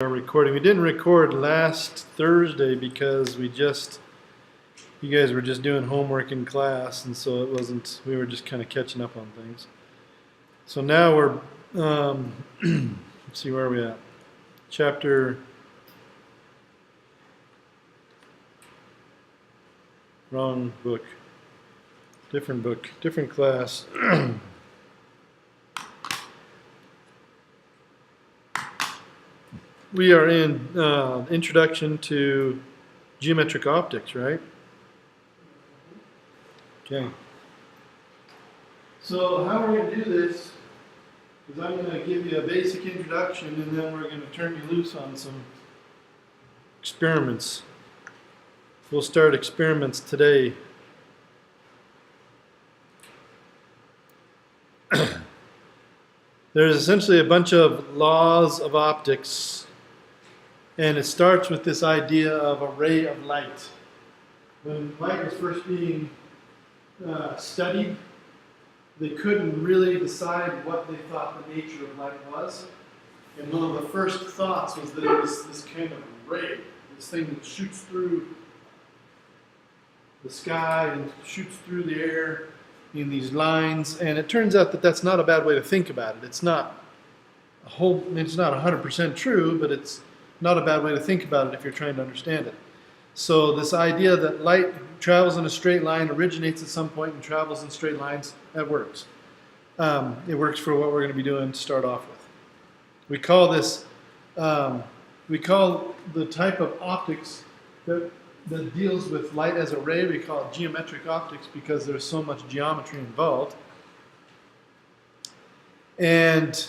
Our recording. We didn't record last Thursday because you guys were just doing homework in class, and so we were just kind of catching up on things. So now we're, let's see, where are we at? Wrong book, different class. We are in Introduction to Geometric Optics, right? Okay. So how we're going to do this is I'm going to give you a basic introduction, and then we're going to turn you loose on some experiments. We'll start experiments today. There's essentially a bunch of laws of optics, and it starts with this idea of a ray of light. When light was first being studied, they couldn't really decide what they thought the nature of light was. And one of the first thoughts was that it was this kind of ray, this thing that shoots through the sky and shoots through the air in these lines. And it turns out that that's not a bad way to think about it. It's not 100% true, but it's not a bad way to think about it if you're trying to understand it. So this idea that light travels in a straight line, originates at some point and travels in straight lines, that works. It works for what we're going to be doing to start off with. We call this, we call the type of optics that deals with light as a ray, we call it geometric optics because there's so much geometry involved. And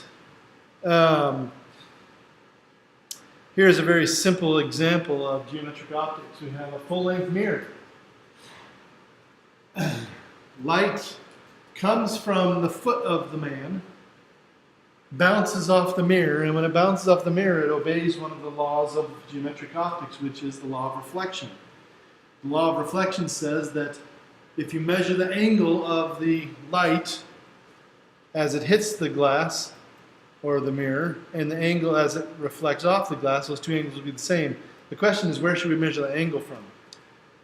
here's a very simple example of geometric optics. We have a full-length mirror. Light comes from the foot of the man, bounces off the mirror, and when it bounces off the mirror, it obeys one of the laws of geometric optics, which is the law of reflection. The law of reflection says that if you measure the angle of the light as it hits the glass, or the mirror, and the angle as it reflects off the glass, those two angles will be the same. The question is, where should we measure the angle from?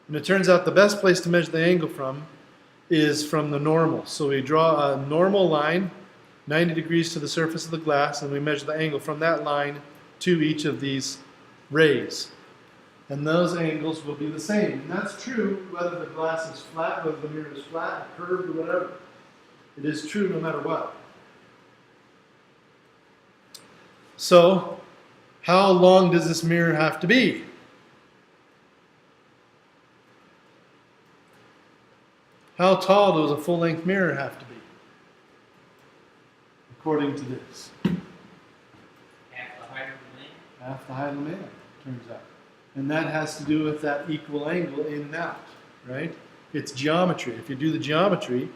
And it turns out the best place to measure the angle from is from the normal. So we draw a normal line, 90 degrees to the surface of the glass, and we measure the angle from that line to each of these rays. And those angles will be the same. And that's true whether the glass is flat, whether the mirror is flat, curved, or whatever. It is true no matter what. So, how long does this mirror have to be? How tall does a full-length mirror have to be? According to this. Half the height of the man. Half the height of the man, turns out. And that has to do with that equal angle in and out, right? It's geometry. If you do the geometry,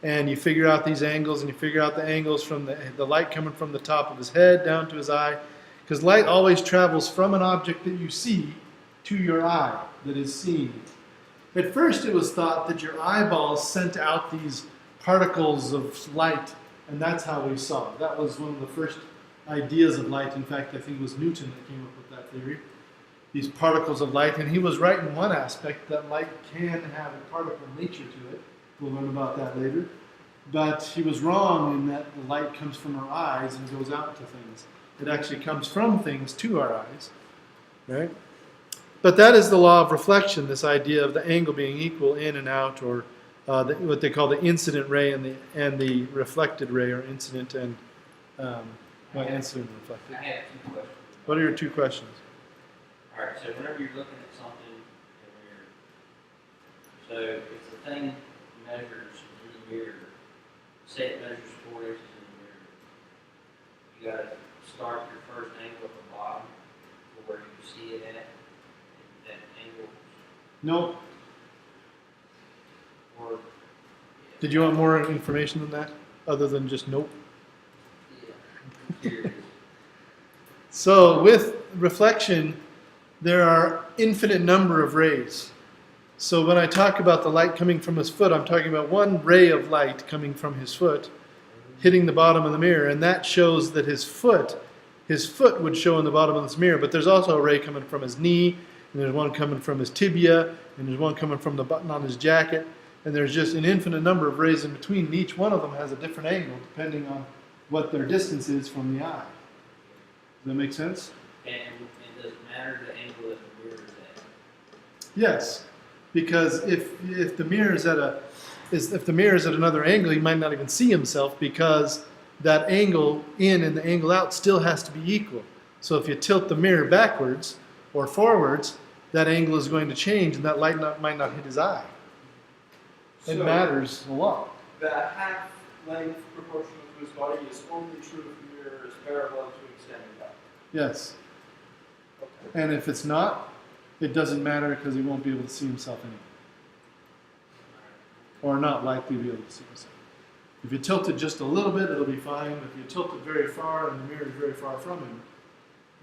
and you figure out these angles, and you figure out the angles from the light coming from the top of his head down to his eye, because light always travels from an object that you see to your eye that is seen. At first it was thought that your eyeballs sent out these particles of light, and that's how we saw. That was one of the first ideas of light. In fact, I think it was Newton that came up with that theory. These particles of light, and he was right in one aspect, that light can have a particle nature to it. We'll learn about that later. But he was wrong in that the light comes from our eyes and goes out to things. It actually comes from things to our eyes, right? But that is the law of reflection, this idea of the angle being equal in and out, or what they call the incident ray and the reflected ray, or incident and incident and reflected. I have two questions. What are your two questions? All right, so whenever you're looking at something in a mirror, so if the thing measures in the mirror, say it measures 4 inches in the mirror, you got to start your first angle at the bottom to where you see it at, and that angle. No. Or, Did you want more information than that, other than just nope? Yeah. Here it is. So with reflection, there are infinite number of rays. So when I talk about the light coming from his foot, I'm talking about one ray of light coming from his foot, hitting the bottom of the mirror, and that shows that his foot his foot would show in the bottom of this mirror, but there's also a ray coming from his knee, and there's one coming from his tibia, and there's one coming from the button on his jacket, and there's just an infinite number of rays in between, and each one of them has a different angle depending on what their distance is from the eye. Does that make sense? And does it matter the angle that the mirror is at? Yes, because if the mirror is if the mirror is at another angle, he might not even see himself because that angle in and the angle out still has to be equal. So if you tilt the mirror backwards or forwards, that angle is going to change and that light might not hit his eye. It So matters a lot. the half length proportional to his body is only true if the mirror is parallel to extending out. Yes. Okay. And if it's not, it doesn't matter because he won't be able to see himself anymore. Or not likely to be able to see himself. If you tilt it just a little bit, it'll be fine. If you tilt it very far and the mirror is very far from him,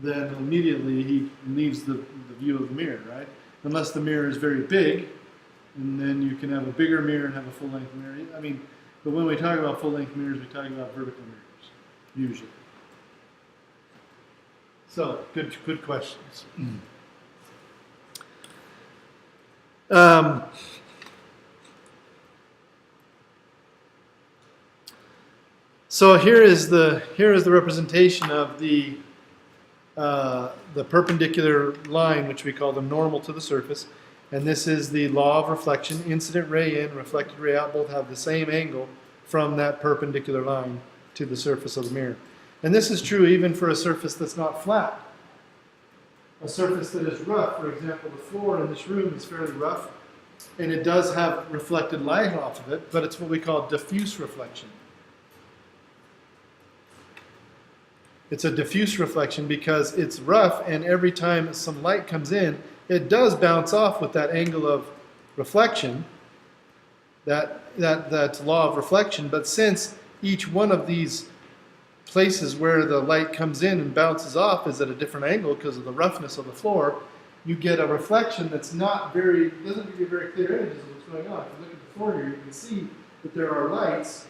then immediately he leaves the view of the mirror, right? Unless the mirror is very big, and then you can have a bigger mirror and have a full-length mirror. I mean, but when we talk about full-length mirrors, we're talking about vertical mirrors, usually. So, good questions. So here is the representation of the perpendicular line, which we call the normal to the surface, and this is the law of reflection. Incident ray in, reflected ray out, both have the same angle from that perpendicular line to the surface of the mirror. And this is true even for a surface that's not flat. A surface that is rough, for example, the floor in this room is fairly rough, and it does have reflected light off of it, but it's what we call diffuse reflection. It's a diffuse reflection because it's rough, and every time some light comes in, it does bounce off with that angle of reflection, that law of reflection. But since each one of these places where the light comes in and bounces off is at a different angle because of the roughness of the floor, you get a reflection that's doesn't give you very clear images of what's going on. If you look at the floor here, you can see that there are lights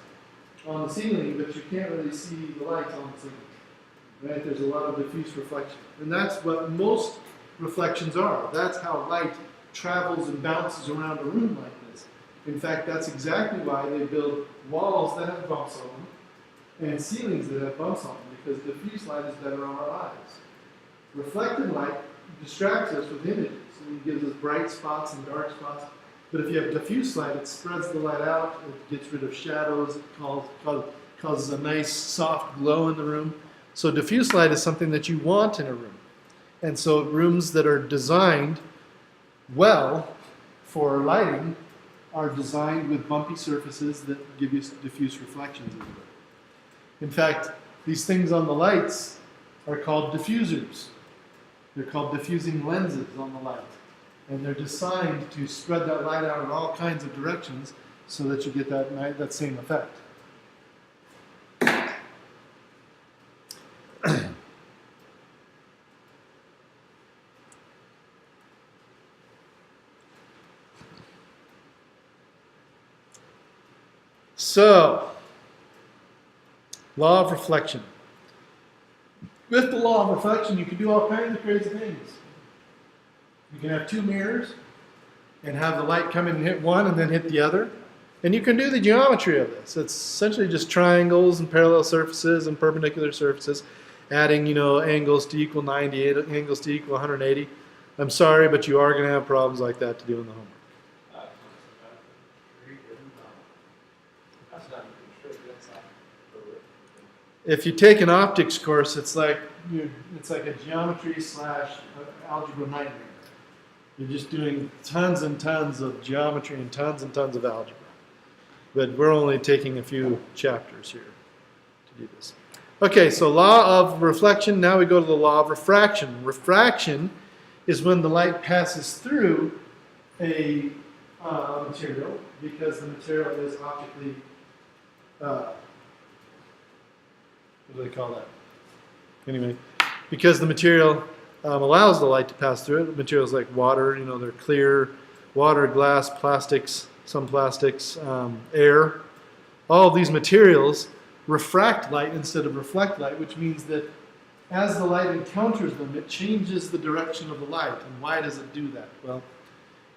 on the ceiling, but you can't really see the lights on the ceiling. Right? There's a lot of diffuse reflection. And that's what most reflections are. That's how light travels and bounces around a room like this. In fact, that's exactly why they build walls that have bumps on them and ceilings that have bumps on them, because diffuse light is better on our eyes. Reflected light distracts us with images. It gives us bright spots and dark spots. But if you have diffuse light, it spreads the light out, it gets rid of shadows, it causes a nice soft glow in the room. So diffuse light is something that you want in a room. And so rooms that are designed well for lighting are designed with bumpy surfaces that give you diffuse reflections in the room. In fact, these things on the lights are called diffusers. They're called diffusing lenses on the light. And they're designed to spread that light out in all kinds of directions so that you get that same effect. So, law of reflection. With the law of reflection, you can do all kinds of crazy things. You can have two mirrors and have the light come in and hit one and then hit the other. And you can do the geometry of this. It's essentially just triangles and parallel surfaces and perpendicular surfaces, adding, angles to equal 90, angles to equal 180. I'm sorry, but you are going to have problems like that to do in the homework. If you take an optics course, it's like a geometry / algebra nightmare. You're just doing tons and tons of geometry and tons of algebra. But we're only taking a few chapters here to do this. Okay, so law of reflection. Now we go to the law of refraction. Refraction is when the light passes through a material because the material is optically what do they call that? Anyway, because the material allows the light to pass through it. Materials like water, they're clear. Water, glass, plastics, some plastics, air. All of these materials refract light instead of reflect light, which means that as the light encounters them, it changes the direction of the light. And why does it do that? Well,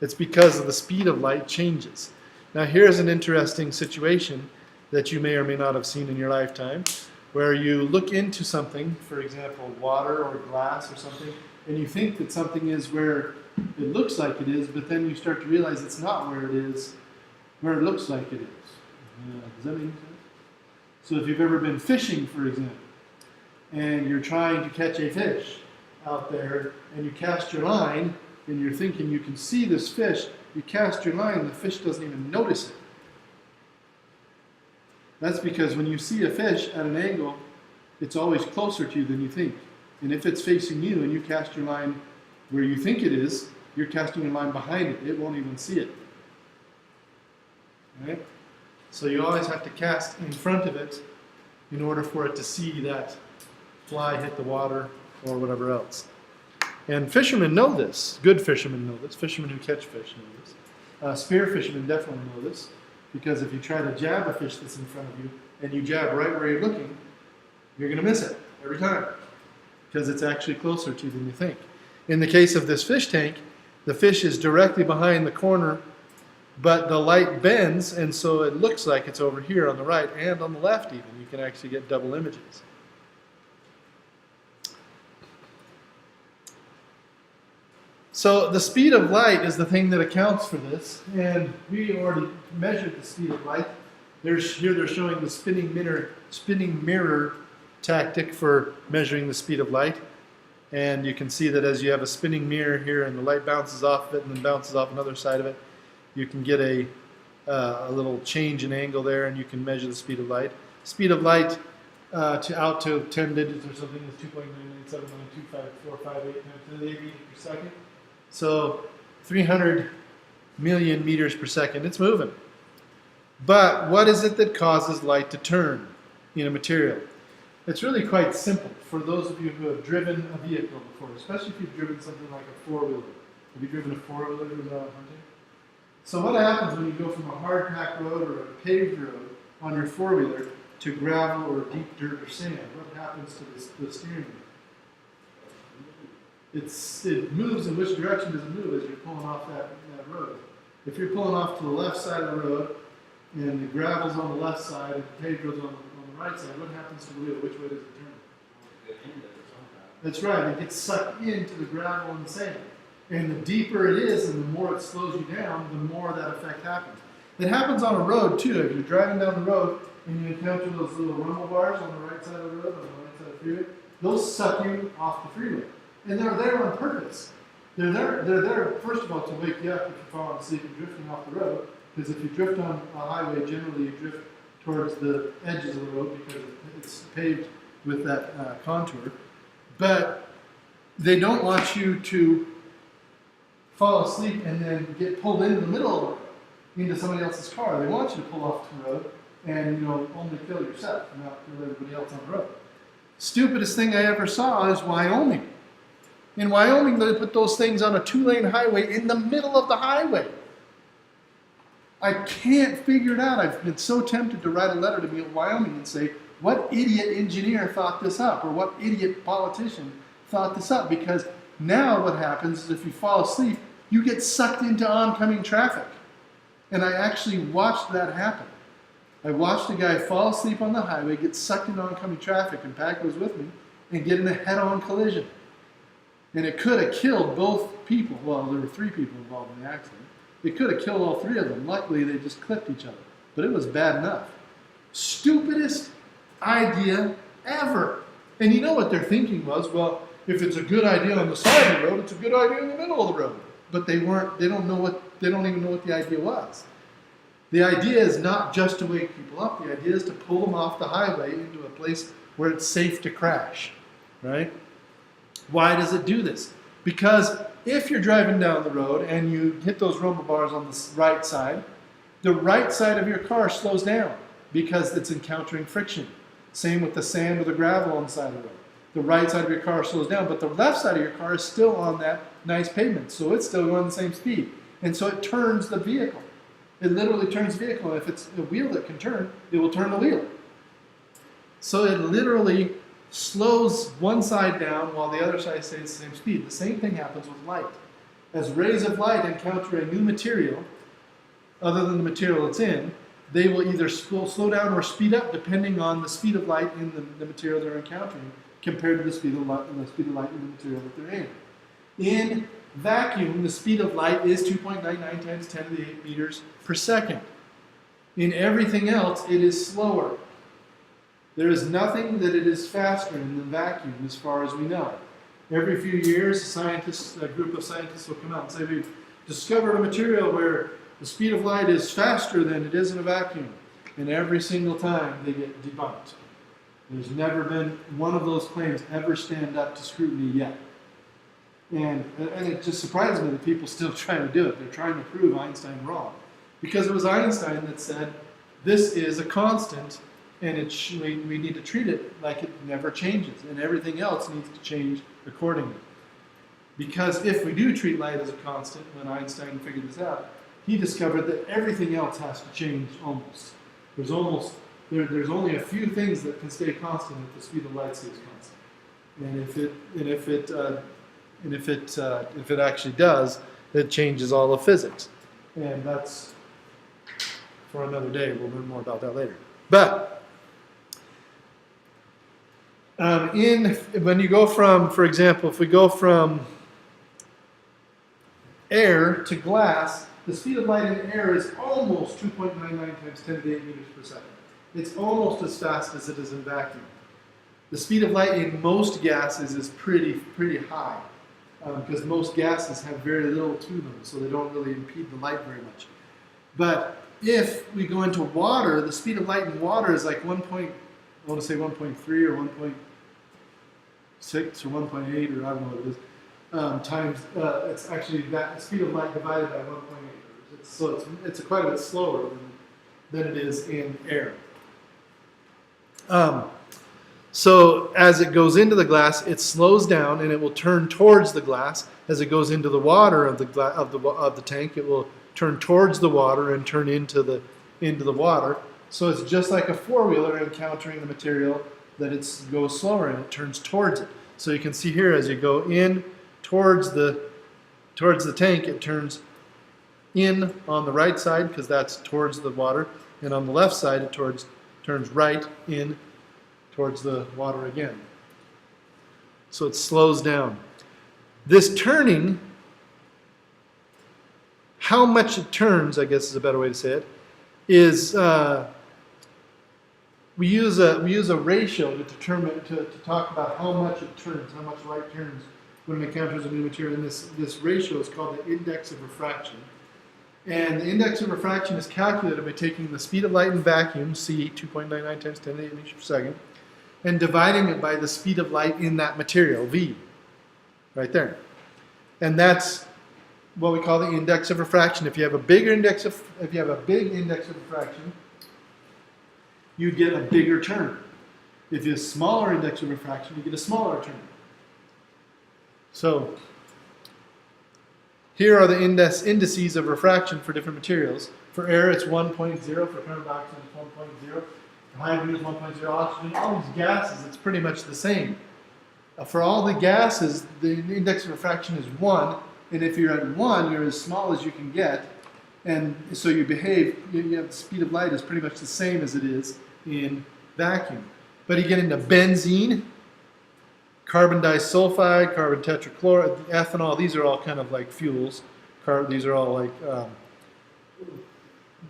it's because of the speed of light changes. Now here's an interesting situation that you may or may not have seen in your lifetime, where you look into something, for example, water or glass or something, and you think that something is where it looks like it is, but then you start to realize it's not where it is, where it looks like it is. Does that make sense? So if you've ever been fishing, for example, and you're trying to catch a fish out there, and you cast your line, and you're thinking you can see this fish, you cast your line, and the fish doesn't even notice it. That's because when you see a fish at an angle, it's always closer to you than you think. And if it's facing you and you cast your line where you think it is, you're casting your line behind it. It won't even see it. Right? So you always have to cast in front of it in order for it to see that fly hit the water or whatever else. And fishermen know this. Good fishermen know this. Fishermen who catch fish know this. Spear fishermen definitely know this, because if you try to jab a fish that's in front of you and you jab right where you're looking, you're going to miss it every time, because it's actually closer to you than you think. In the case of this fish tank, the fish is directly behind the corner, but the light bends, and so it looks like it's over here on the right and on the left even. You can actually get double images. So the speed of light is the thing that accounts for this, and we already measured the speed of light. Here they're showing the spinning mirror tactic for measuring the speed of light. And you can see that as you have a spinning mirror here and the light bounces off of it and then bounces off another side of it, you can get a little change in angle there, and you can measure the speed of light. Speed of light out to 10 digits or something is 2.997925458 times 10 to the 8 meters per second. So 300 million meters per second. It's moving. But what is it that causes light to turn in a material? It's really quite simple for those of you who have driven a vehicle before, especially if you've driven something like a four-wheeler. Have you driven a four-wheeler without hunting? So what happens when you go from a hard-packed road or a paved road on your four-wheeler to gravel or deep dirt or sand? What happens to the steering wheel? It moves in which direction does it move as you're pulling off that road? If you're pulling off to the left side of the road and the gravel's on the left side and the paved road's on the right side, what happens to the wheel? Which way does it turn? That's right, it gets sucked into the gravel and the sand. And the deeper it is and the more it slows you down, the more that effect happens. It happens on a road too. If you're driving down the road and you encounter those little rumble bars on the right side of the road, on the right side of the freeway, those suck you off the freeway. And they're there on purpose. They're there, first of all, to wake you up if you're falling asleep and drifting off the road. Because if you drift on a highway, generally you drift towards the edges of the road because it's paved with that contour. But they don't want you to fall asleep and then get pulled into the middle of the road, into somebody else's car. They want you to pull off the road and only kill yourself and not kill everybody else on the road. Stupidest thing I ever saw is Wyoming. In Wyoming, they put those things on a 2-lane highway in the middle of the highway. I can't figure it out. I've been so tempted to write a letter to Wyoming and say, what idiot engineer thought this up? Or what idiot politician thought this up? Because now what happens is if you fall asleep, you get sucked into oncoming traffic. And I actually watched that happen. I watched a guy fall asleep on the highway, get sucked into oncoming traffic, and Pat was with me, and get in a head-on collision. And it could have killed both people. Well, there were 3 people involved in the accident. It could have killed all 3 of them. Luckily, they just clipped each other. But it was bad enough. Stupidest idea ever. And you know what their thinking was? Well, if it's a good idea on the side of the road, it's a good idea in the middle of the road. But they don't even know what the idea was. The idea is not just to wake people up. The idea is to pull them off the highway into a place where it's safe to crash. Right? Why does it do this? Because if you're driving down the road and you hit those rumble bars on the right side of your car slows down because it's encountering friction. Same with the sand or the gravel on the side of the road. The right side of your car slows down, but the left side of your car is still on that nice pavement, so it's still going the same speed. And so it turns the vehicle. It literally turns the vehicle. And if it's a wheel that can turn, it will turn the wheel. So it literally slows one side down while the other side stays the same speed. The same thing happens with light. As rays of light encounter a new material, other than the material it's in, they will either slow down or speed up depending on the speed of light in the material they're encountering compared to the speed of light in the material that they're in. In vacuum, the speed of light is 2.99 times 10 to the 8 meters per second. In everything else, it is slower. There is nothing that it is faster in the vacuum as far as we know. Every few years, a group of scientists will come out and say, we've discovered a material where the speed of light is faster than it is in a vacuum. And every single time they get debunked. There's never been one of those claims ever stand up to scrutiny yet. And it just surprises me that people still trying to do it. They're trying to prove Einstein wrong. Because it was Einstein that said, this is a constant, and we need to treat it like it never changes, and everything else needs to change accordingly. Because if we do treat light as a constant, when Einstein figured this out, he discovered that everything else has to change almost. There's only a few things that can stay constant if the speed of light stays constant. And if it actually does, it changes all of physics. And that's for another day. We'll learn more about that later. But when you go from, for example, if we go from air to glass, the speed of light in air is almost 2.99 times 10 to the 8 meters per second. It's almost as fast as it is in vacuum. The speed of light in most gases is pretty high, because most gases have very little to them, so they don't really impede the light very much. But if we go into water, the speed of light in water is like 1.3 or 1.6 or 1.8, or I don't know what it is, times, it's actually that speed of light divided by 1.8. So it's quite a bit slower than it is in air. So as it goes into the glass, it slows down and it will turn towards the glass. As it goes into the water of the tank, it will turn towards the water and turn into the water. So it's just like a four-wheeler encountering the material that it goes slower and it turns towards it. So you can see here as you go in towards the tank, it turns in on the right side because that's towards the water, and on the left side it turns right in towards the water again. So it slows down. This turning, how much it turns, I guess is a better way to say it, is we use a ratio to determine to talk about how much it turns, how much light turns when it encounters a new material. And this ratio is called the index of refraction. And the index of refraction is calculated by taking the speed of light in vacuum, c, 2.99 times 10 to the 8 meters per second, and dividing it by the speed of light in that material, v, right there. And that's what we call the index of refraction. If you have a big index of refraction, you get a bigger turn. If you have a smaller index of refraction, you get a smaller turn. So here are the indices of refraction for different materials. For air, it's 1.0. For carbon dioxide, it's 1.0. For hydrogen, it's 1.0. Oxygen, all these gases, it's pretty much the same. For all the gases, the index of refraction is 1. And if you're at 1, you're as small as you can get. And so you have the speed of light is pretty much the same as it is in vacuum. But you get into benzene, carbon disulfide, carbon tetrachloride, ethanol. These are all kind of like fuels. These are all like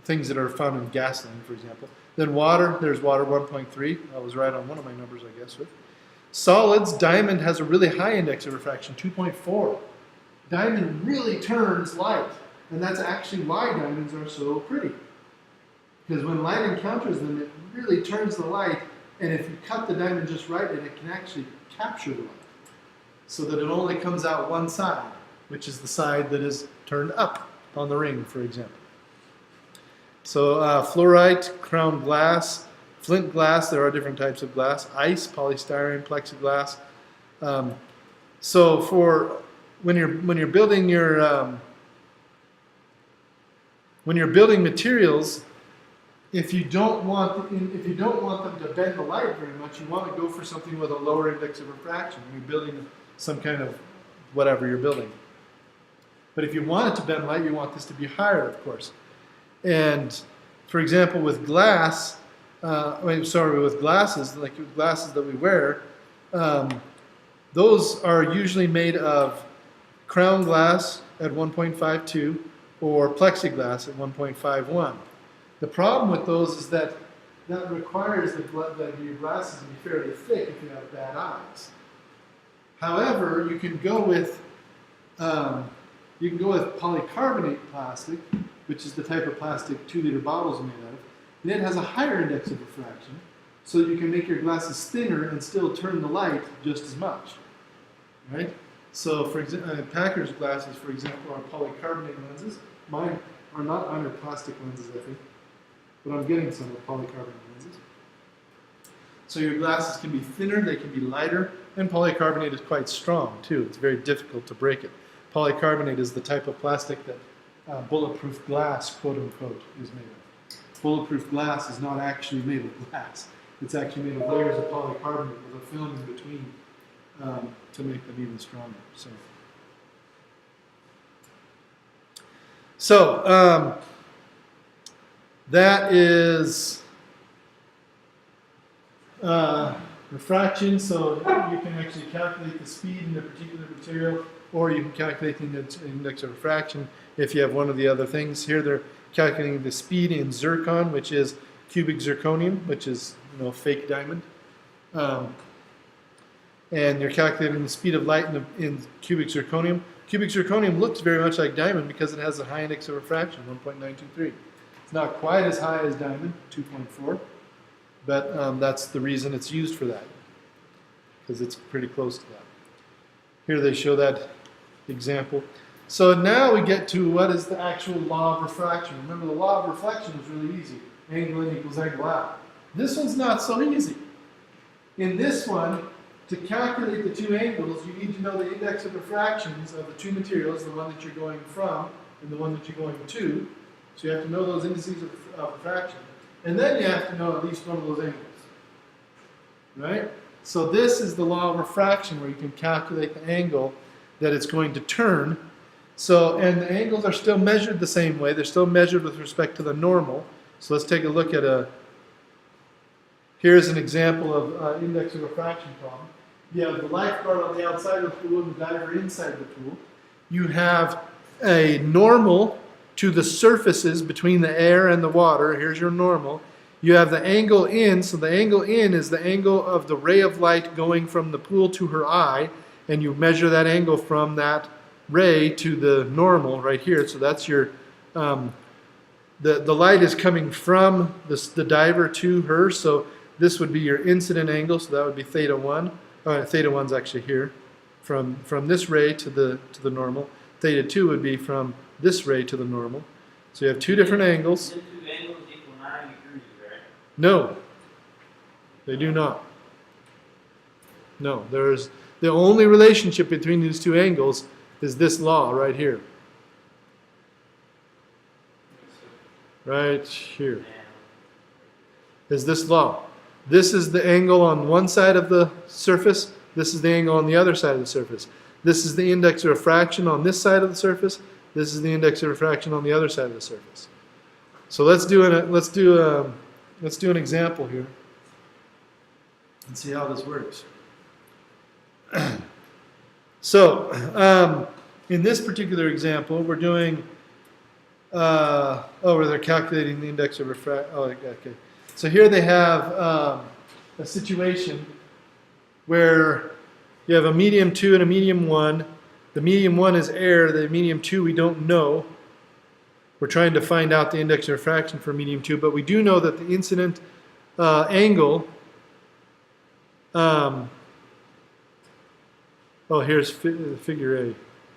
things that are found in gasoline, for example. Then water, there's water 1.3. I was right on one of my numbers, I guess. Solids, diamond has a really high index of refraction, 2.4. Diamond really turns light, and that's actually why diamonds are so pretty. Because when light encounters them, it really turns the light, and if you cut the diamond just right, then it can actually capture the light. So that it only comes out one side, which is the side that is turned up on the ring, for example. So fluorite, crown glass, flint glass, there are different types of glass, ice, polystyrene, plexiglass. So for when you're building materials, if you don't want them to bend the light very much, you want to go for something with a lower index of refraction. You're building some kind of whatever you're building. But if you want it to bend light, you want this to be higher, of course. And for example, with glass, with glasses, like glasses that we wear, those are usually made of crown glass at 1.52 or plexiglass at 1.51. The problem with those is that requires that your glasses to be fairly thick if you have bad eyes. However, you can go with polycarbonate plastic, which is the type of plastic 2-liter bottles are made out of, and it has a higher index of refraction, so you can make your glasses thinner and still turn the light just as much, right? So, for example, Packer's glasses, for example, are polycarbonate lenses. Mine are not under plastic lenses, I think, but I'm getting some with polycarbonate lenses. So your glasses can be thinner, they can be lighter, and polycarbonate is quite strong too. It's very difficult to break it. Polycarbonate is the type of plastic that bulletproof glass, quote unquote, is made of. Bulletproof glass is not actually made of glass. It's actually made of layers of polycarbonate with a film in between to make them even stronger. So that is refraction. So you can actually calculate the speed in a particular material, or you can calculate the index of refraction if you have one of the other things. Here they're calculating the speed in zircon, which is cubic zirconium, which is fake diamond. And you're calculating the speed of light in cubic zirconium. Cubic zirconium looks very much like diamond because it has a high index of refraction, 1.923. It's not quite as high as diamond, 2.4, but that's the reason it's used for that, because it's pretty close to that. Here they show that example. So now we get to what is the actual law of refraction. Remember, the law of reflection is really easy. Angle in equals angle out. This one's not so easy. In this one, to calculate the two angles, you need to know the index of refractions of the two materials, the one that you're going from and the one that you're going to. So you have to know those indices of refraction. And then you have to know at least one of those angles. Right? So this is the law of refraction, where you can calculate the angle that it's going to turn. So, and the angles are still measured the same way. They're still measured with respect to the normal. So let's take a look at here's an example of index of refraction problem. You have the lifeguard on the outside of the pool and the diver inside the pool. You have a normal to the surfaces between the air and the water. Here's your normal. You have the angle in, so the angle in is the angle of the ray of light going from the pool to her eye, and you measure that angle from that ray to the normal right here. So that's your, the light is coming from the diver to her, so this would be your incident angle, so that would be theta 1. Theta 1 is actually here, from this ray to the normal. Theta 2 would be from this ray to the normal. So you have two different angles. The two angles equal 90 degrees, right? No, they do not. No, there's the only relationship between these two angles is this law right here. Right here is this law. This is the angle on one side of the surface. This is the angle on the other side of the surface. This is the index of refraction on this side of the surface. This is the index of refraction on the other side of the surface. So let's do an example here and see how this works. So in this particular example, we're doing where they're calculating the index of refraction. Oh, okay. So here they have a situation where you have a medium 2 and a medium 1. The medium 1 is air. The medium 2 we don't know. We're trying to find out the index of refraction for medium 2, but we do know that the incident angle. Here's figure A.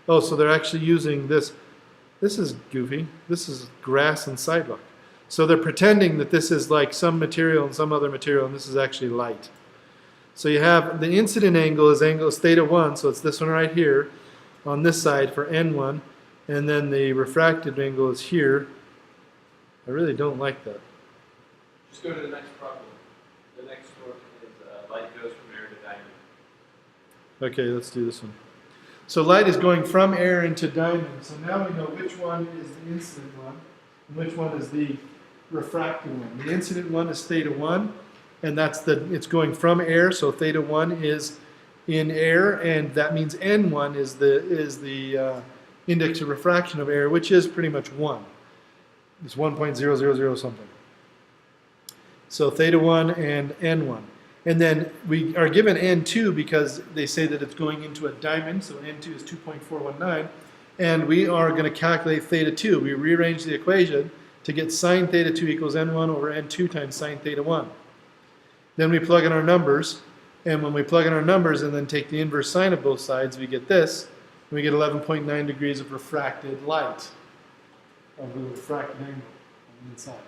Oh, so they're actually using this. This is goofy. This is grass and sidewalk. So they're pretending that this is like some material and some other material, and this is actually light. So you have the incident angle is theta 1, so it's this one right here on this side for N1, and then the refracted angle is here. I really don't like that. Just go to the next problem. The next one is light goes from air to diamond. Okay, let's do this one. So light is going from air into diamond. So now we know which one is the incident one and which one is the refracted one. The incident one is theta 1, and it's going from air, so theta 1 is in air, and that means N1 is the index of refraction of air, which is pretty much 1. It's 1.000 something. So theta 1 and N1. And then we are given N2 because they say that it's going into a diamond, so N2 is 2.419, and we are going to calculate theta 2. We rearrange the equation to get sine theta 2 equals N1 over N2 times sine theta 1. Then we plug in our numbers, and when we plug in our numbers and then take the inverse sine of both sides, we get this. We get 11.9 degrees of refracted light, of the refracted angle on the inside.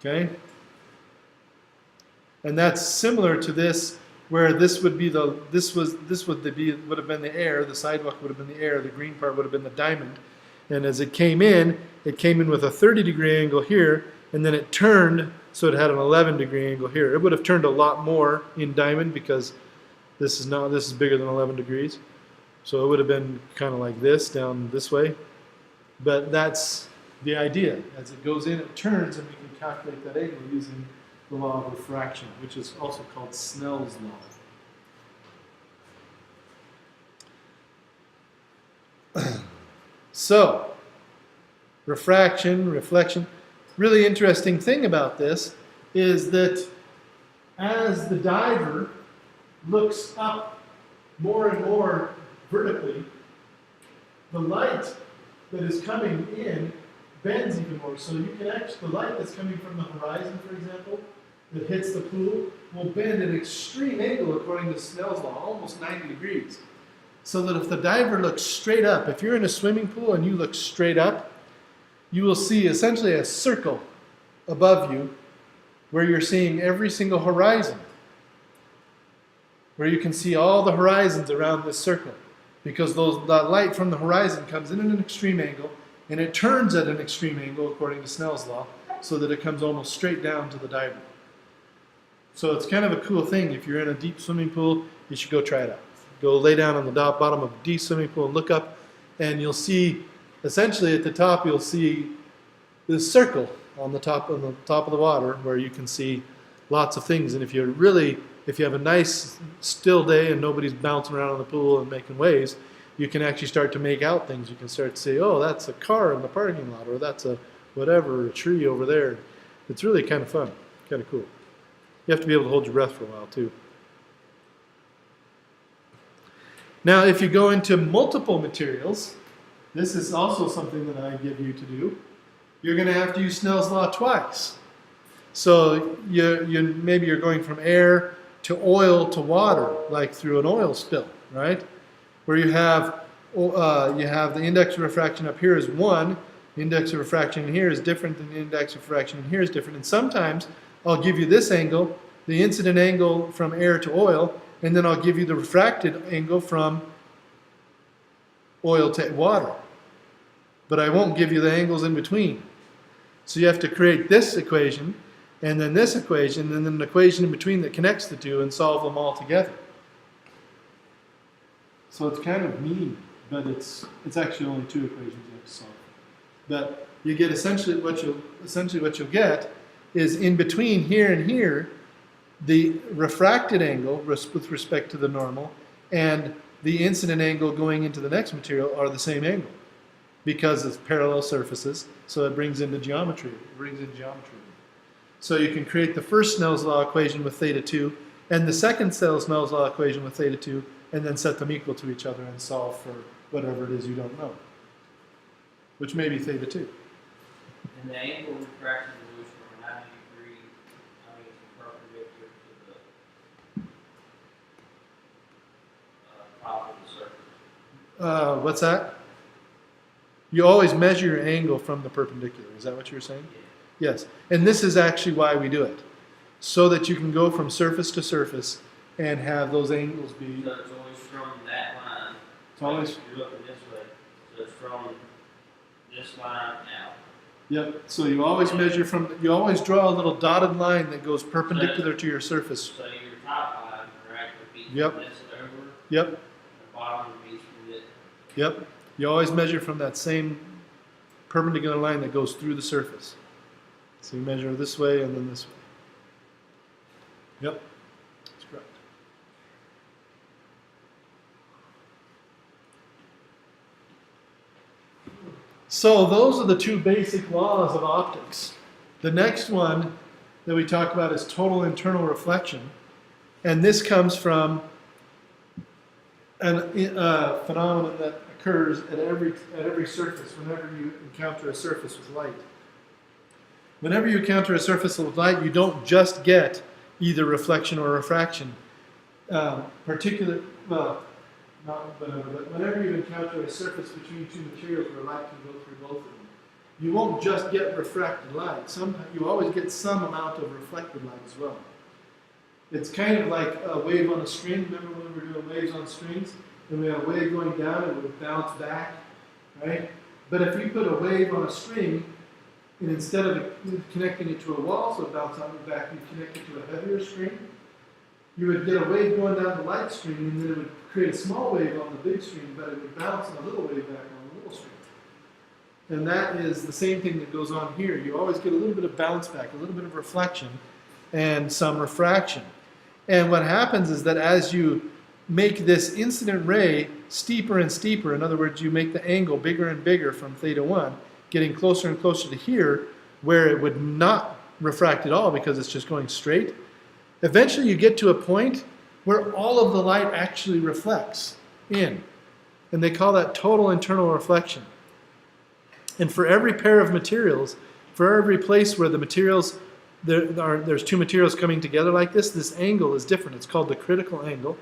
Okay? And that's similar to this, where this would be would have been the air, the sidewalk would have been the air, the green part would have been the diamond. And as it came in with a 30-degree angle here, and then it turned, so it had an 11-degree angle here. It would have turned a lot more in diamond because this is bigger than 11 degrees. So it would have been kind of like this, down this way. But that's the idea. As it goes in, it turns, and we can calculate that angle using the law of refraction, which is also called Snell's law. So, refraction, reflection. Really interesting thing about this is that as the diver looks up more and more vertically, the light that is coming in bends even more. So you can actually, the light that's coming from the horizon, for example, that hits the pool, will bend at an extreme angle according to Snell's law, almost 90 degrees. So that if the diver looks straight up, if you're in a swimming pool and you look straight up, you will see essentially a circle above you where you're seeing every single horizon, where you can see all the horizons around this circle, because that light from the horizon comes in at an extreme angle and it turns at an extreme angle according to Snell's law, so that it comes almost straight down to the diver. So it's kind of a cool thing. If you're in a deep swimming pool, you should go try it out. Go lay down on the bottom of a deep swimming pool and look up, and you'll see, essentially at the top, you'll see this circle on the top of the water where you can see lots of things. And if you have a nice still day and nobody's bouncing around in the pool and making waves, you can actually start to make out things. You can start to say, oh, that's a car in the parking lot, or that's a whatever, a tree over there. It's really kind of fun, kind of cool. You have to be able to hold your breath for a while too. Now, if you go into multiple materials, this is also something that I give you to do. You're going to have to use Snell's law twice. So maybe you're going from air to oil to water, like through an oil spill, right? Where you have the index of refraction up here is 1, the index of refraction in here is different than the index of refraction in here is different. And sometimes I'll give you this angle, the incident angle from air to oil, and then I'll give you the refracted angle from oil to water. But I won't give you the angles in between. So you have to create this equation, and then this equation, and then an equation in between that connects the two, and solve them all together. So it's kind of mean, but it's actually only 2 equations you have to solve. But you get essentially what you'll get is in between here and here, the refracted angle with respect to the normal and the incident angle going into the next material are the same angle, because it's parallel surfaces, so it brings into geometry. So you can create the first Snell's law equation with theta 2 and the second Snell's law equation with theta 2, and then set them equal to each other and solve for whatever it is you don't know, which may be theta 2. And the angle of refraction moves from a 90 degree, perpendicular to the top of the surface. What's that? You always measure your angle from the perpendicular. Is that what you were saying? Yeah. Yes. And this is actually why we do it. So that you can go from surface to surface and have those angles be... So it's always from that line. It's always... You're looking this way. So it's from this line out. Yep, so you always measure from, you always draw a little dotted line that goes perpendicular to your surface. So your top line are actually be Yep. from this over, Yep, and the bottom would be from this. yep. You always measure from that same perpendicular line that goes through the surface. So you measure this way and then this way. Yep, that's correct. So those are the two basic laws of optics. The next one that we talk about is total internal reflection. And this comes from a phenomenon that occurs at every surface whenever you encounter a surface with light. Whenever you encounter a surface with light, you don't just get either reflection or refraction. But whenever you encounter a surface between two materials where light can go through both of them, you won't just get refracted light. Sometimes you always get some amount of reflected light as well. It's kind of like a wave on a string. Remember when we were doing waves on strings? And we had a wave going down, it would bounce back, right? But if you put a wave on a string, and instead of connecting it to a wall so it bounces back, you connect it to a heavier string, you would get a wave going down the light string, and then it would create a small wave on the big string, but it would bounce a little wave back on the little string. And that is the same thing that goes on here. You always get a little bit of bounce back, a little bit of reflection, and some refraction. And what happens is that as you make this incident ray steeper and steeper, in other words, you make the angle bigger and bigger from theta 1, getting closer and closer to here, where it would not refract at all because it's just going straight, eventually you get to a point where all of the light actually reflects in. And they call that total internal reflection. And for every pair of materials, for every place where the materials, there's two materials coming together like this angle is different. It's called the critical angle.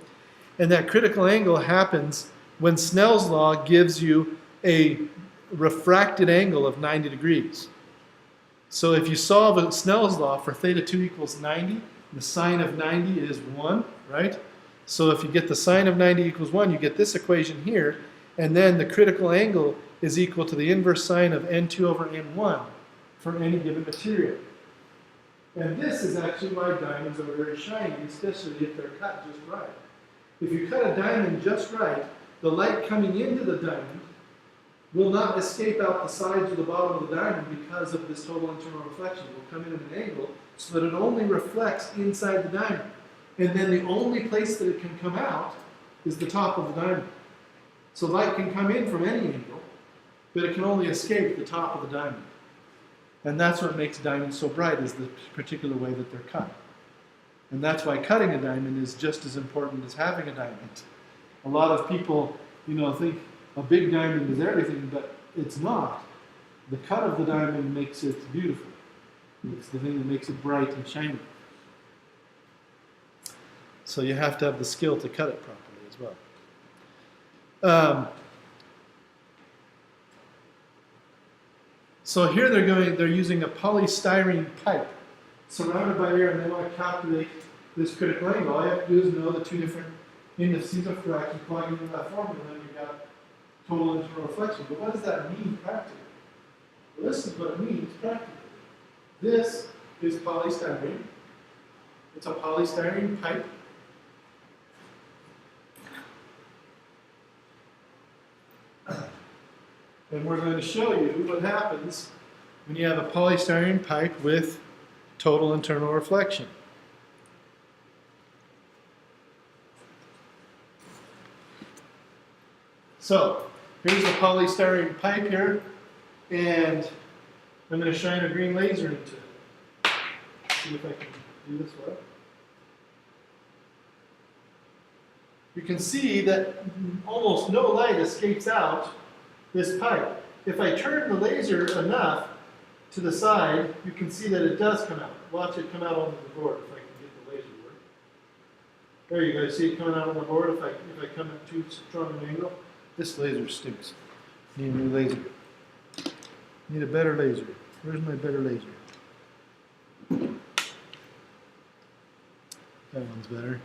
And that critical angle happens when Snell's law gives you a refracted angle of 90 degrees. So if you solve Snell's law for theta 2 equals 90, the sine of 90 is 1, right? So if you get the sine of 90 equals 1, you get this equation here, and then the critical angle is equal to the inverse sine of n2 over n1 for any given material. And this is actually why diamonds are very shiny, especially if they're cut just right. If you cut a diamond just right, the light coming into the diamond will not escape out the sides or the bottom of the diamond because of this total internal reflection. It will come in at an angle so that it only reflects inside the diamond. And then the only place that it can come out is the top of the diamond. So light can come in from any angle, but it can only escape the top of the diamond. And that's what makes diamonds so bright, is the particular way that they're cut. And that's why cutting a diamond is just as important as having a diamond. A lot of people, think a big diamond is everything, but it's not. The cut of the diamond makes it beautiful. It's the thing that makes it bright and shiny. So you have to have the skill to cut it properly as well. So here they're using a polystyrene pipe surrounded by air, and they want to calculate this critical angle. All you have to do is know the two different indices of fraction, plug into that formula, and then you've got total internal reflection. But what does that mean practically? Well, this is what it means practically. This is polystyrene. It's a polystyrene pipe. And we're going to show you what happens when you have a polystyrene pipe with total internal reflection. So, here's the polystyrene pipe here, and I'm going to shine a green laser into it. See if I can do this well. You can see that almost no light escapes out this pipe. If I turn the laser enough to the side, you can see that it does come out. Watch it come out on the board if I can get the laser to work. There you go. See it coming out on the board if I come at too strong an angle. This laser stinks. Need a new laser. Need a better laser. Where's my better laser? That one's better.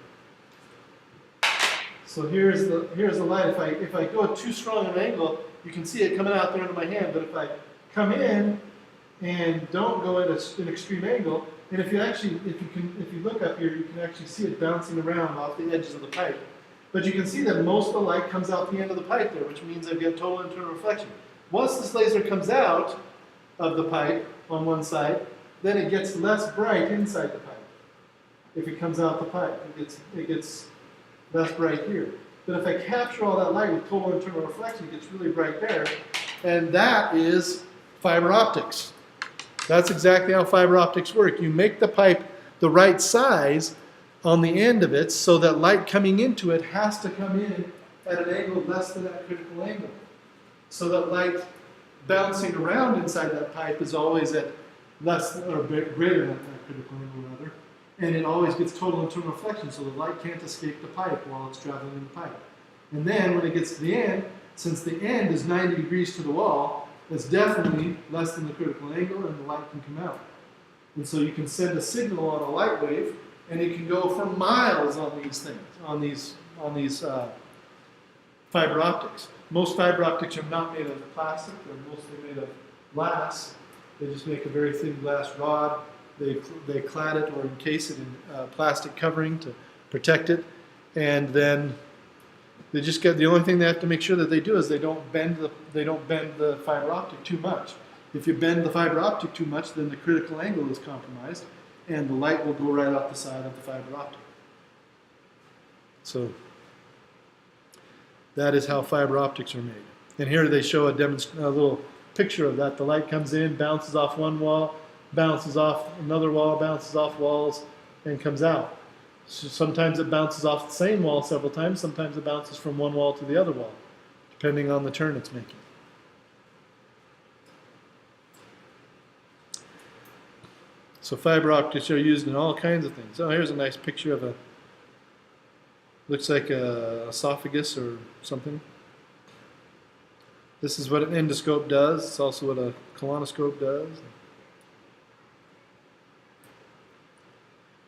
So here's the light. If I go at too strong an angle, you can see it coming out there into my hand. But if I come in and don't go at an extreme angle. And if you look up here, you can actually see it bouncing around off the edges of the pipe. But you can see that most of the light comes out the end of the pipe there, which means they've got total internal reflection. Once this laser comes out of the pipe on one side, then it gets less bright inside the pipe. If it comes out the pipe, it gets less bright here. But if I capture all that light with total internal reflection, it gets really bright there. And that is fiber optics. That's exactly how fiber optics work. You make the pipe the right size on the end of it so that light coming into it has to come in at an angle less than that critical angle. So that light bouncing around inside that pipe is always at less or greater than that critical angle rather. And it always gets total internal reflection, so the light can't escape the pipe while it's traveling in the pipe. And then when it gets to the end, since the end is 90 degrees to the wall, it's definitely less than the critical angle and the light can come out. And so you can send a signal on a light wave and it can go for miles on these things, on these fiber optics. Most fiber optics are not made of plastic, they're mostly made of glass. They just make a very thin glass rod. They clad it or encase it in plastic covering to protect it, and then they just get, the only thing they have to make sure that they do is they don't bend the fiber optic too much. If you bend the fiber optic too much, then the critical angle is compromised, and the light will go right off the side of the fiber optic. So that is how fiber optics are made. And here they show a little picture of that. The light comes in, bounces off one wall, bounces off another wall, bounces off walls, and comes out. So sometimes it bounces off the same wall several times, sometimes it bounces from one wall to the other wall, depending on the turn it's making. So fiber optics are used in all kinds of things. Oh, here's a nice picture of looks like a esophagus or something. This is what an endoscope does. It's also what a colonoscope does.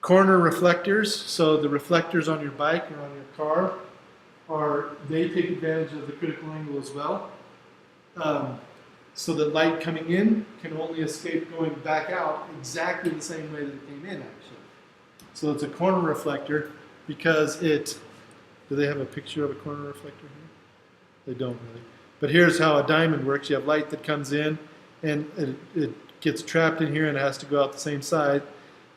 Corner reflectors, so the reflectors on your bike or on your car, they take advantage of the critical angle as well. So that light coming in can only escape going back out exactly the same way that it came in, actually. So it's a corner reflector because do they have a picture of a corner reflector here? They don't really. But here's how a diamond works. You have light that comes in and it gets trapped in here and it has to go out the same side.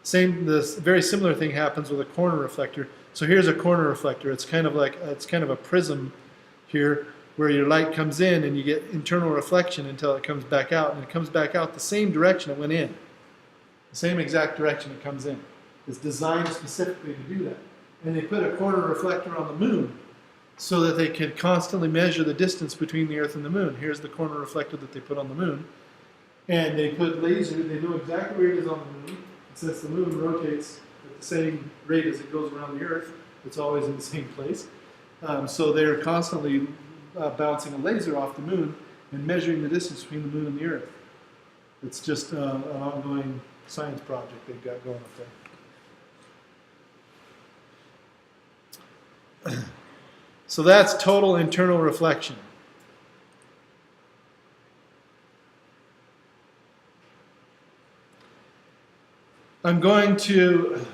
This very similar thing happens with a corner reflector. So here's a corner reflector. It's kind of a prism here where your light comes in and you get internal reflection until it comes back out, and it comes back out the same direction it went in. The same exact direction it comes in. It's designed specifically to do that. And they put a corner reflector on the moon so that they can constantly measure the distance between the Earth and the moon. Here's the corner reflector that they put on the moon. And they put laser, they know exactly where it is on the moon. Since the moon rotates at the same rate as it goes around the Earth, it's always in the same place. So they're constantly bouncing a laser off the moon and measuring the distance between the moon and the Earth. It's just an ongoing science project they've got going up there. So that's total internal reflection. I'm going to,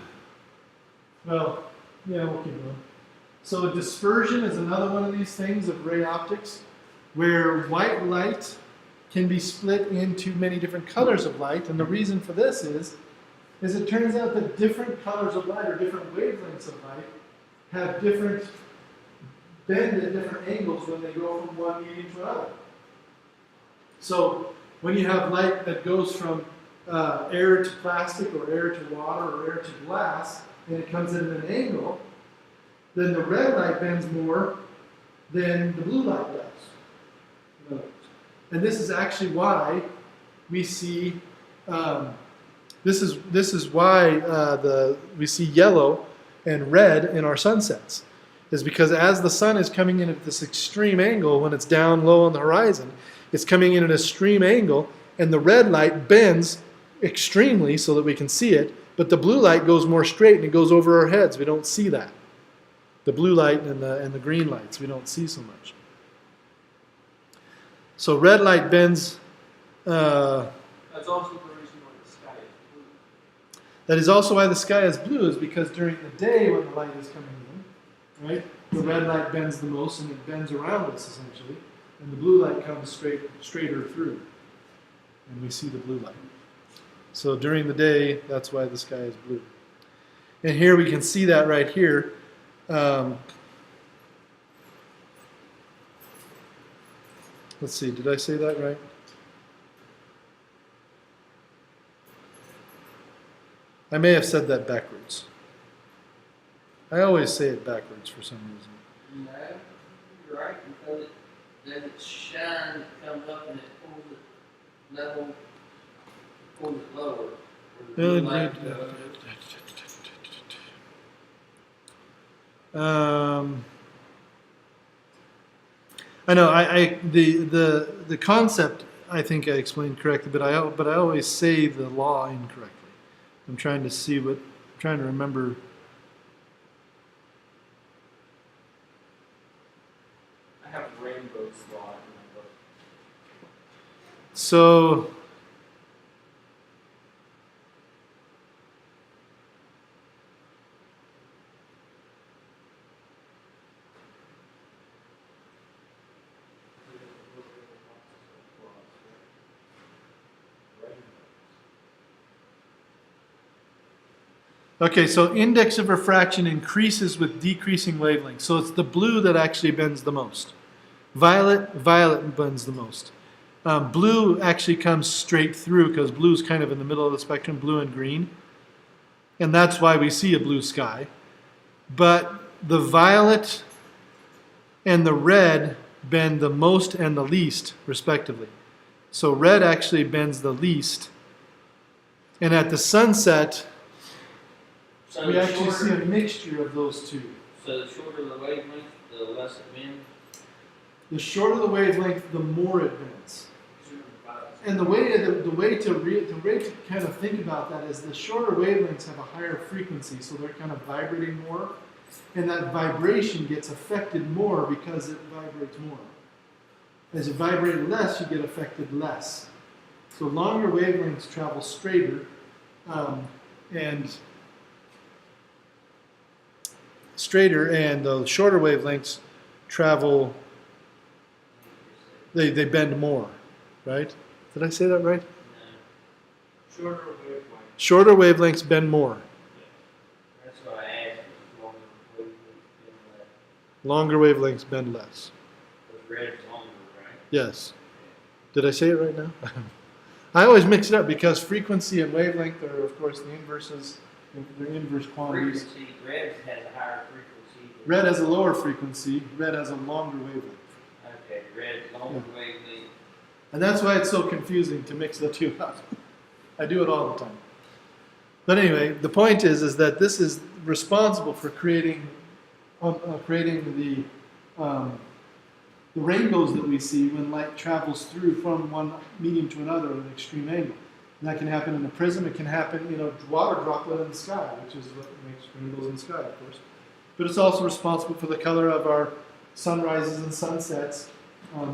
we'll keep going. So dispersion is another one of these things of ray optics, where white light can be split into many different colors of light, and the reason for this is it turns out that different colors of light or different wavelengths of light have different bend at different angles when they go from one medium to another. So when you have light that goes from air to plastic or air to water or air to glass, and it comes in at an angle, then the red light bends more than the blue light does. And this is actually why we see this is why we see yellow and red in our sunsets, is because as the sun is coming in at this extreme angle when it's down low on the horizon, it's coming in at an extreme angle, and the red light bends extremely so that we can see it, but the blue light goes more straight and it goes over our heads. We don't see that. The blue light and the green lights we don't see so much. So red light bends. That's That's also the reason why the sky is blue. That is also why the sky is blue, is because during the day when the light is coming in, right, the red light bends the most and it bends around us essentially, and the blue light comes straighter through, and we see the blue light. So during the day, that's why the sky is blue. And here we can see that right here. Let's see, did I say that right? I may have said that backwards. I always say it backwards for some reason. No, you're right, because it doesn't shine, it comes up and it pulls it level, pulls it lower. where the blue light goes. I know the concept I think I explained correctly, but I always say the law incorrectly. I'm trying to remember. I have rainbow slot in my book. So okay, so index of refraction increases with decreasing wavelength. So it's the blue that actually bends the most. Violet bends the most. Blue actually comes straight through because blue is kind of in the middle of the spectrum, blue and green. And that's why we see a blue sky. But the violet and the red bend the most and the least, respectively. So red actually bends the least. And at the sunset, So we the actually see a shorter, mixture of those two. so the shorter the wavelength, the less it bends. The shorter the wavelength, the more it bends. And the way to kind of think about that is the shorter wavelengths have a higher frequency, so they're kind of vibrating more, and that vibration gets affected more because it vibrates more. As you vibrate less, you get affected less. So longer wavelengths travel straighter, and the shorter wavelengths travel. They bend more, right? Did I say that right? No, Shorter wavelength. Shorter wavelengths bend more. that's what I asked. Longer wavelengths bend less. The red's longer, right? Yes. Did I say it right now? I always mix it up because frequency and wavelength are, of course, the inverses. They're inverse quantities. Frequency, red has a higher frequency. Red has a lower frequency. Red has a longer wavelength. Okay, red, longer Yeah. wavelength. And that's why it's so confusing to mix the two up. I do it all the time. But anyway, the point is that this is responsible for creating the rainbows that we see when light travels through from one medium to another at an extreme angle. And that can happen in a prism. It can happen in a water droplet in the sky, which is what makes rainbows in the sky, of course. But it's also responsible for the color of our sunrises and sunsets.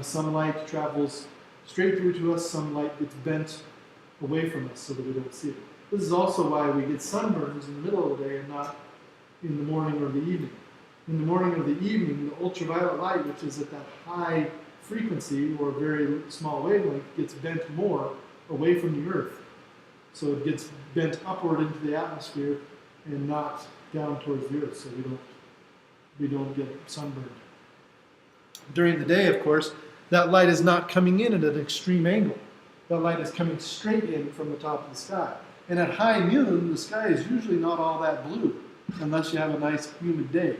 Some light travels straight through to us, some light gets bent away from us so that we don't see it. This is also why we get sunburns in the middle of the day and not in the morning or the evening. In the morning or the evening, the ultraviolet light, which is at that high frequency or very small wavelength, gets bent more away from the Earth. So it gets bent upward into the atmosphere and not down towards the Earth, so we don't get sunburned. During the day, of course, that light is not coming in at an extreme angle. That light is coming straight in from the top of the sky. And at high noon, the sky is usually not all that blue, unless you have a nice humid day.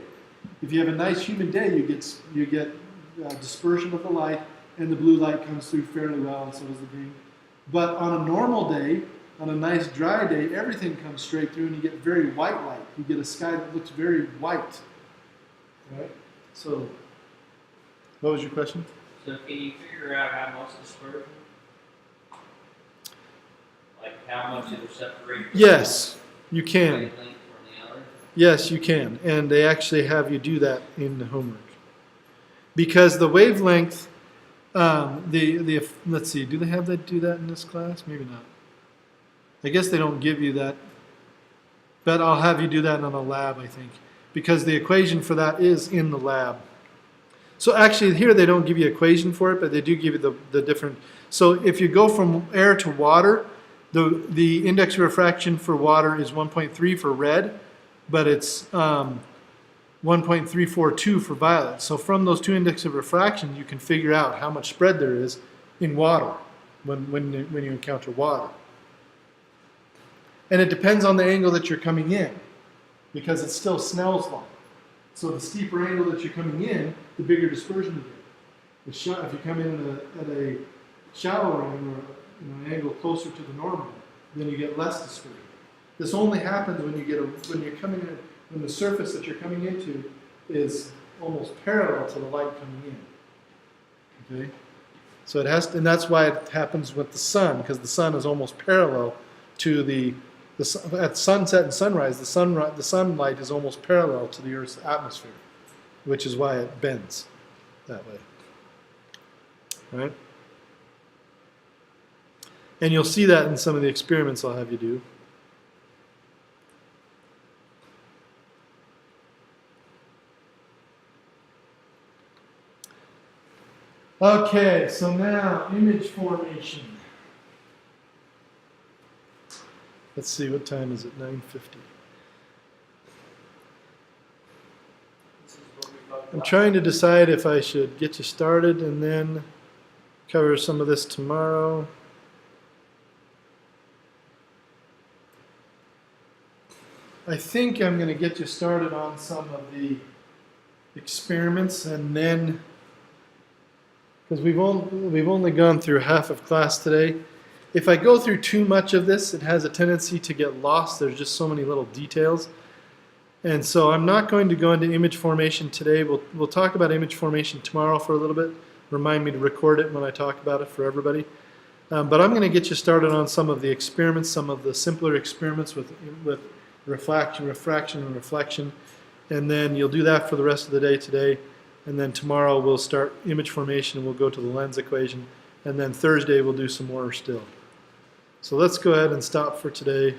If you have a nice humid day, you get dispersion of the light, and the blue light comes through fairly well, and so does the green. But on a normal day, on a nice dry day, everything comes straight through, and you get very white light. You get a sky that looks very white. Right? So, what was your question? So can you figure out how much dispersion? Like how much it will separate? Yes, you the can. wavelength from the other? Yes, you can. And they actually have you do that in the homework. Because the wavelength, let's see, do they have that do that in this class? Maybe not. I guess they don't give you that, but I'll have you do that in a lab, I think, because the equation for that is in the lab. So actually here they don't give you equation for it, but they do give you the different. So if you go from air to water, the index of refraction for water is 1.3 for red, but it's 1.342 for violet. So from those two index of refraction, you can figure out how much spread there is in water when you encounter water. And it depends on the angle that you're coming in, because it's still Snell's law. So the steeper angle that you're coming in, the bigger dispersion you get. If you come in at a shallower angle, or an angle closer to the normal, then you get less dispersion. This only happens when you're coming in, when the surface that you're coming into is almost parallel to the light coming in. Okay, so it has to, and that's why it happens with the sun, because the sun is almost parallel to at sunset and sunrise. The sunlight is almost parallel to the Earth's atmosphere, which is why it bends that way. Right? And you'll see that in some of the experiments I'll have you do. Okay, so now image formation. Let's see, what time is it? 9:50. I'm trying to decide if I should get you started and then cover some of this tomorrow. I think I'm going to get you started on some of the experiments, and then, because we've only gone through half of class today. If I go through too much of this, it has a tendency to get lost. There's just so many little details. And so I'm not going to go into image formation today. We'll talk about image formation tomorrow for a little bit. Remind me to record it when I talk about it for everybody. But I'm going to get you started on some of the experiments, some of the simpler experiments with refraction, and reflection. And then you'll do that for the rest of the day today. And then tomorrow we'll start image formation and we'll go to the lens equation. And then Thursday we'll do some more still. So let's go ahead and stop for today.